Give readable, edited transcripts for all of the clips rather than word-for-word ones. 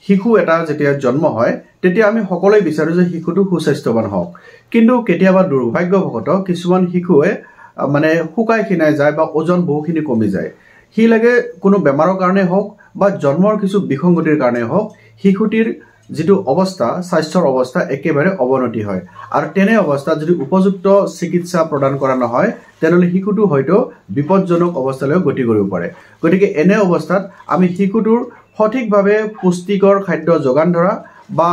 শিশু এটা যেতিয়া জন্ম হয় তেতিয়া আমি সকলোৱে বিচাৰো যে শিশুটো সুস্বাস্থ্যৱান হওক কিন্তু কেতিয়াবা দুৰ্ভাগ্যবশতঃ কিছুমান শিশুৱে মানে শুকাই খিনাই যায় বা ওজন বহুখিনি কমি যায় হি লাগে কোনো বেমাৰৰ কাৰণে হওক বা জন্মৰ কিছু বিসংগতিৰ কাৰণে হওক শিশুটিৰ যেটো অৱস্থা স্বাস্থ্যৰ অৱস্থা একেবাৰে অৱনতি হয় আৰু তেনে অৱস্থা যদি উপযুক্ত চিকিৎসা প্ৰদান কৰা নহয় তেনলে শিশুটো হয়তো বিপদজনক অৱস্থালৈ গতি কৰিব পাৰে গতিকে এনে অৱস্থাত আমি শিশুটোৰ সঠিকভাৱে পুষ্টিকৰ খাদ্য যোগান ধৰা বা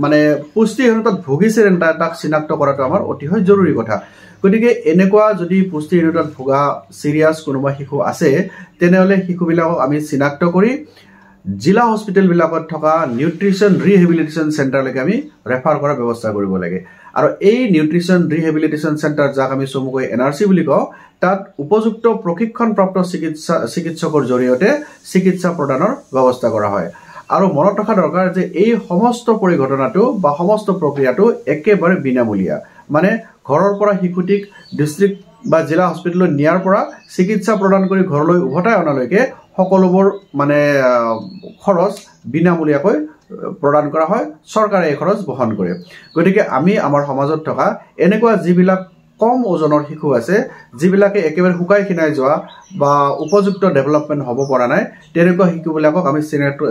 মানে পুষ্টিহীনতাত ভুগিছে তাক চিনাক্ত কৰাটো আমাৰ অতিশয় জৰুৰী কথা গতিকে এনেকুৱা যদি পুষ্টিহীনতাত ভুগা সিৰিয়াস কোনোবা শিশু আছে তেনেহলে শিশুবিলাকক আমি চিনাক্ত কৰি জিলা হস্পিটেল বিলাকত থকা নিউট্ৰিশন ৰিহেবিলিটেশন সেন্টাৰলৈকে আমি ৰেফাৰ কৰাৰ ব্যৱস্থা কৰিব লাগে আৰু এই নিউট্ৰিশন ৰিহেবিলিটেশন সেন্টাৰ যাক আমি চমুকৈ এনআৰসি বুলি কওঁ তাত উপযুক্ত প্ৰশিক্ষণপ্ৰাপ্ত চিকিৎসকৰ জৰিয়তে চিকিৎসা প্ৰদানৰ ব্যৱস্থা কৰা হয় আৰু মনত ৰখা দৰকাৰ যে এই সমস্ত পৰিঘটনাটো বা সমস্ত প্ৰক্ৰিয়াটো একেবাৰে বিনামূলীয়া মানে ঘৰৰ পৰা শিশুটিক ডিস্ট্ৰিক্ট বা জিলা হস্পিটেলত নিয়াৰ পৰা চিকিৎসা প্ৰদান কৰি ঘৰলৈ উভতাই অনালৈকে সকলোবোৰ মানে খৰচ বিনামূলীয়াকৈ প্ৰদান কৰা হয় চৰকাৰে এই খৰচ বহন কৰে গতিকে আমি আমাৰ সমাজত থকা এনেকুৱা যিবিলাক কম ওজনৰ শিশু আছে যিবিলাকে একেবাৰে শুকাই খিনাই যোৱা বা উপযুক্ত ডেভেলপমেন্ট হ'ব পৰা নাই তেনেকুৱা শিশুবিলাকক আমি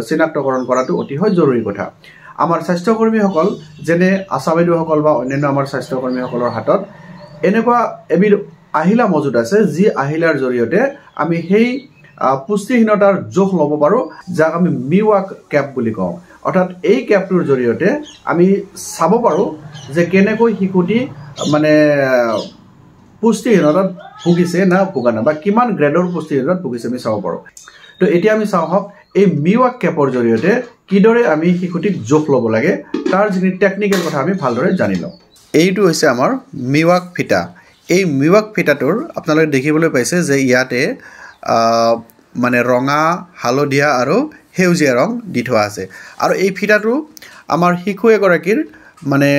চিনাক্তকৰণ কৰাটো অতিশয় জৰুৰী কথা আমাৰ স্বাস্থ্যকৰ্মীসকল যেনে আশাবাদীসকল বা অন্যান্য আমাৰ স্বাস্থ্যকৰ্মীসকলৰ হাতত এনেকুৱা এবিধ আহিলা মজুত আছে যি আহিলাৰ জৰিয়তে আমি সেই পুষ্টিহীনতাৰ জোখ ল'ব পাৰো যাক আমি মিৱাক কেপ বুলি কওঁ অৰ্থাৎ এই কেপটোৰ জৰিয়তে আমি চাব পাৰো যে কেনেকৈ শিশুটি মানে পুষ্টিহীনতাত ভুগিছে না ভুগা না বা কিমান গ্ৰেডৰ পুষ্টিহীনতাত ভুগিছে আমি চাব পাৰো তো এতিয়া আমি চাওঁ হক এই মিৱাক কেপৰ জৰিয়তে কিদৰে আমি শিশুটিক জোখ ল'ব লাগে তাৰ যিনি টেকনিকেল কথা আমি ভালদৰে জানি লওঁ এইটো হৈছে আমাৰ মিৱাক ফিটা এই মিৱাক ফিটাটোৰ আপোনালোকে দেখিবলৈ পাইছে যে ইয়াতে মানে ৰঙা হালধীয়া আৰু হেউজীয়া ৰং দি থোৱা আছে আৰু এই ফিটাটো আমাৰ শিশু এগৰাকীৰ মানে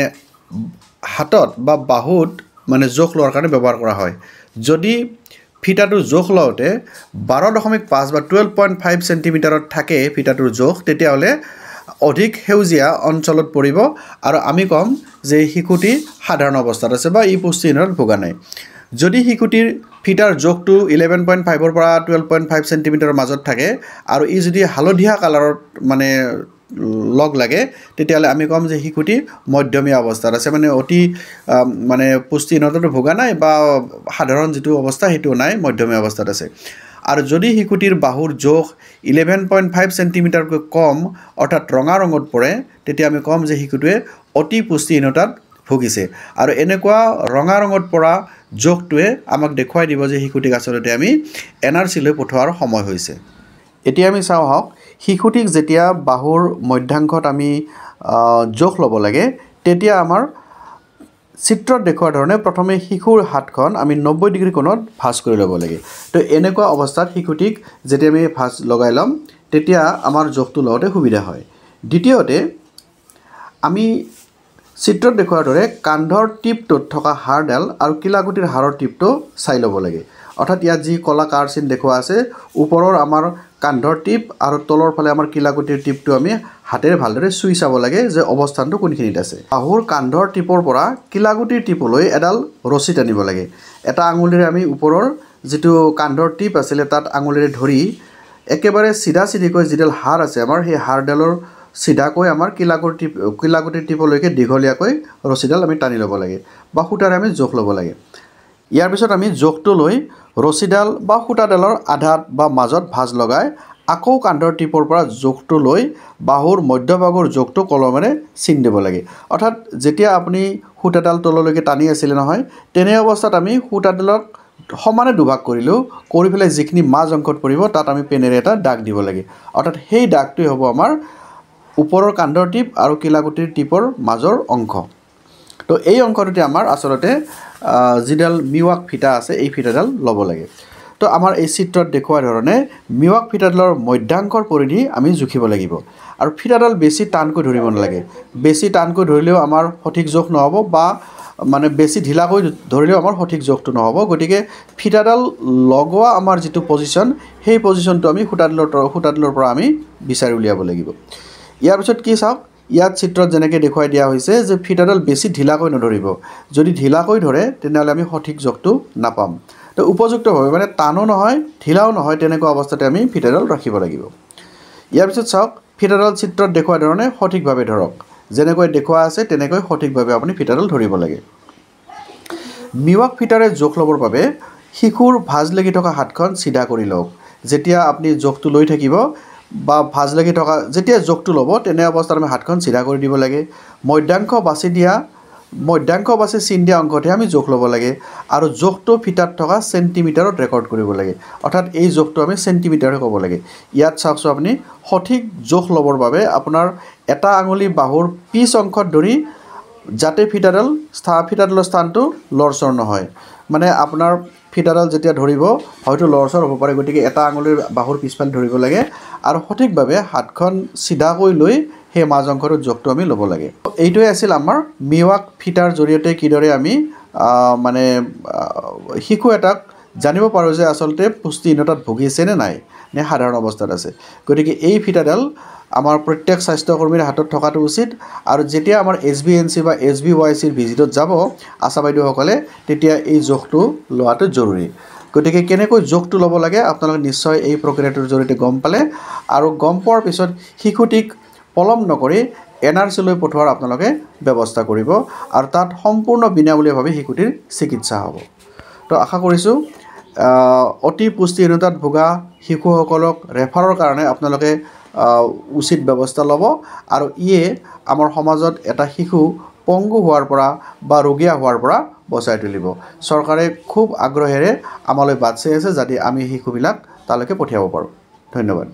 হাতত বা বাহুত মানে জোখ লোৱাৰ কাৰণে ব্যৱহাৰ কৰা হয় যদি ফিটাটোৰ জোখ লওঁতে 12.5 বা 12.5 সেন্টিমিটাৰত থাকে ফিটাটোৰ জোখ তেতিয়াহ'লে অধিক হেউজীয়া অঞ্চলত পৰিব আৰু আমি কম যে শিশুটি সাধাৰণ অৱস্থাত আছে বা ই পুষ্টিহীনতাত ভোগা নাই যদি শিশুটিৰ ফিটাৰ জোখটো 11.5 ৰ পৰা 12.5 সেন্টিমিটাৰৰ মাজত থাকে আৰু ই যদি হালধীয়া কালাৰত মানে লগ লাগে তেতিয়াহ'লে আমি কম যে শিশুটি মধ্যমীয়া অৱস্থাত আছে মানে অতি মানে পুষ্টিহীনতাত ভোগা নাই বা সাধাৰণ যেটো অৱস্থা হেতু নাই মধ্যমীয়া অৱস্থাত আছে আৰু যদি শিশুটিৰ বাহুৰ জোখ 11.5 সেন্টিমিটাৰকৈ কম অৰ্থাৎ ৰঙা ৰঙত পৰে তেতিয়া আমি কম যে শিশুটোৱে অতি পুষ্টিহীনতাত ভুগিছে আৰু এনেকুৱা ৰঙা ৰঙত পৰা জোখটোৱে আমাক দেখুৱাই দিব যে শিশুটিক আসলতে আমি এনআৰসি লৈ পঠোৱাৰ সময় হৈছে এতিয়া আমি চাওঁ হক শিশুটিক যেতিয়া বাহুৰ মধ্যাংশত আমি জোখ ল'ব লাগে তেতিয়া আমাৰ চিত্ৰত দেখুৱাৰ ধৰণে প্ৰথমে শিশুৰ হাতখন আমি 90 ডিগ্ৰী কোণত ভাঁজ কৰি ল'ব লাগে তো এনেকুৱা অৱস্থাত শিশুটিক যেতিয়া আমি ভাঁজ লগাই ল'ম তেতিয়া আমাৰ জোখটো লওঁতে সুবিধা হয় দ্বিতীয়তে আমি চিত্ৰত দেখুৱাৰ দৰে কান্ধৰ টিপটোত থকা হাড়ডাল আৰু কিলাকুটিৰ হাড়ৰ টিপটো চাই ল'ব লাগে অৰ্থাৎ ইয়াত যি কলা কাৰ চিন দেখুৱা আছে ওপৰৰ আমাৰ কান্ধৰ টিপ আৰু তলৰ ফালে আমাৰ কিলাকুটিৰ টিপটো আমি হাতেৰে ভালদৰে চুই চাব লাগে যে অৱস্থানটো কোনখিনিত আছে বাহুৰ কান্ধৰ টিপৰ পৰা কিলাকুটিৰ টিপলৈ এডাল ৰছী টানিব লাগে এটা আঙুলিৰে আমি ওপৰৰ যেটো কান্ধৰ টিপ আছিল তাত আঙুলিৰে ধৰি একেবাৰে সিধা সিধিকৈ যিডাল হাড় আছে আমাৰ সেই হাড়ডালৰ সিধাকৈ আমাৰ কিলাকুটিৰ টিপলৈকে দীঘলীয়াকৈ ৰছীডাল আমি টানি ল'ব লাগে বা খুঁটাৰে আমি জোখ ল'ব লাগে ইয়াৰ পিছত আমি জোখটো লৈ ৰছীডাল বা খুঁটাডালৰ আধাত বা মাজত ভাঁজ লগাই আকৌ কান্ধৰ টিপৰ পৰা জোখটো লৈ বাহুৰ মধ্যভাগৰ জোখটো কলমেৰে চিন দিব লাগে অৰ্থাৎ যেতিয়া আপুনি খুঁটাডাল তললৈকে টানি আছিল নহয় তেনে অৱস্থাত আমি খুঁটাডালক সমানে দুভাগ কৰিলো কৰি ফেলে যিখিনি মাজ অংশত পৰিব তাত আমি পেনেৰে এটা দাগ দিব লাগে অৰ্থাৎ সেই দাগটোই হ'ব আমাৰ ওপৰৰ কান্ধৰ টিপ আৰু কিলাকুটিৰ টিপৰ মাজৰ অংশ তো এই অংশটোতে আমাৰ আসলতে যিডাল মিৱাক ফিটা আছে এই ফিটাডাল ল'ব লাগে তো আমাৰ এই চিত্ৰত দেখুৱাৰ ধৰণে মিৱাক ফিটাডালৰ মধ্যাংশৰ পৰিধি আমি জুখিব লাগিব আৰু ফিটাডাল বেছি টানকৈ ধৰিব নালাগে বেছি টানকৈ ধৰিলেও আমাৰ সঠিক জোখ নহ'ব বা মানে বেছি ঢিলাকৈ ধৰিলেও আমাৰ সঠিক জোখটো নহ'ব গতিকে ফিটাডাল লগোৱা আমাৰ যেটো পজিশন সেই পজিশনটো আমি খুঁটাডালৰ পৰা আমি বিচাৰি উলিয়াব লাগিব ইয়াৰ পিছত কি চাওক ইয়াত চিত্ৰত যেনেকৈ দেখুৱাই দিয়া হৈছে যে ফিটাডাল বেছি ঢিলাকৈ নধৰিব যদি ঢিলাকৈ ধৰে তেনেহ'লে আমি সঠিক জোখটো নাপাম তো উপযুক্তভাৱে মানে টানো নহয় ঢিলাও নহয় তেনেকুৱা অৱস্থাতে আমি ফিটাডাল ৰাখিব লাগিব ইয়াৰ পিছত চাওক ফিটাডাল চিত্ৰত দেখুওৱা ধৰণে সঠিকভাৱে ধৰক যেনেকৈ দেখুওৱা আছে তেনেকৈ সঠিকভাৱে আপুনি ফিটাডাল ধৰিব লাগে মিৱাক ফিটাৰে জোখ ল'বৰ বাবে শিশুৰ ভাঁজ লাগি থকা হাতখন চিধা কৰি লওক যেতিয়া আপুনি জোখটো লৈ থাকিব বা ভাঁজ লাগি থকা যেতিয়া জোখটো ল'ব তেনে অৱস্থাত আমি হাতখন চিধা কৰি দিব লাগে মধ্যাংশ বাছি চিন দিয়া অংশতে আমি জোখ ল'ব লাগে আৰু জোখটো ফিটাত থকা চেণ্টিমিটাৰত ৰেকৰ্ড কৰিব লাগে অৰ্থাৎ এই জোখটো আমি চেণ্টিমিটাৰে ক'ব লাগে ইয়াত চাওকচোন আপুনি সঠিক জোখ ল'বৰ বাবে আপোনাৰ এটা আঙুলি বাহুৰ পিছ অংশত ধৰি যাতে ফিটাডালৰ স্থানটো লৰচৰ নহয় মানে আপোনাৰ ফিটাডাল যেতিয়া ধৰিব হয়তো লৰচৰ হ'ব পাৰে গতিকে এটা আঙুলিৰ বাহুৰ পিছফালে ধৰিব লাগে আৰু সঠিকভাৱে হাতখন চিধাকৈ লৈ সেই মাজ অংশটোৰ জোখটো আমি ল'ব লাগে এইটোৱে আছিল আমাৰ মিৱাক ফিটাৰ জৰিয়তে কিদৰে আমি মানে শিশু এটাক জানিব পাৰোঁ যে আচলতে পুষ্টিহীনতাত ভুগিছে নে নাই নে সাধাৰণ অৱস্থাত আছে গতিকে এই ফিটাডাল আমাৰ প্ৰত্যেক স্বাস্থ্যকৰ্মীৰ হাতত থকাটো উচিত আৰু যেতিয়া আমাৰ SBNC বা SBYCৰ ভিজিটত যাব আশা বাইদেউসকলে তেতিয়া এই জোখটো লোৱাটো জৰুৰী গতিকে কেনেকৈ জোখটো ল'ব লাগে আপোনালোকে নিশ্চয় এই প্ৰক্ৰিয়াটোৰ জৰিয়তে গম পালে আৰু গম পোৱাৰ পিছত শিশুটিক পলম নকৰি NRCলৈ পঠোৱাৰ আপোনালোকে ব্যৱস্থা কৰিব আৰু তাত সম্পূৰ্ণ বিনামূলীয়াভাৱে শিশুটিৰ চিকিৎসা হ'ব তো আশা কৰিছোঁ অতি পুষ্টিহীনতাত ভোগা শিশুসকলক ৰেফাৰৰ কাৰণে আপোনালোকে উচিত ব্যৱস্থা ল'ব আৰু ইয়ে আমাৰ সমাজত এটা শিশু পংগু হোৱাৰ পৰা বা ৰোগীয়া হোৱাৰ পৰা বচাই তুলিব চৰকাৰে খুব আগ্ৰহেৰে আমালৈ বাট চাই আছে যাতে আমি শিশুবিলাক তালৈকে পঠিয়াব পাৰোঁ ধন্যবাদ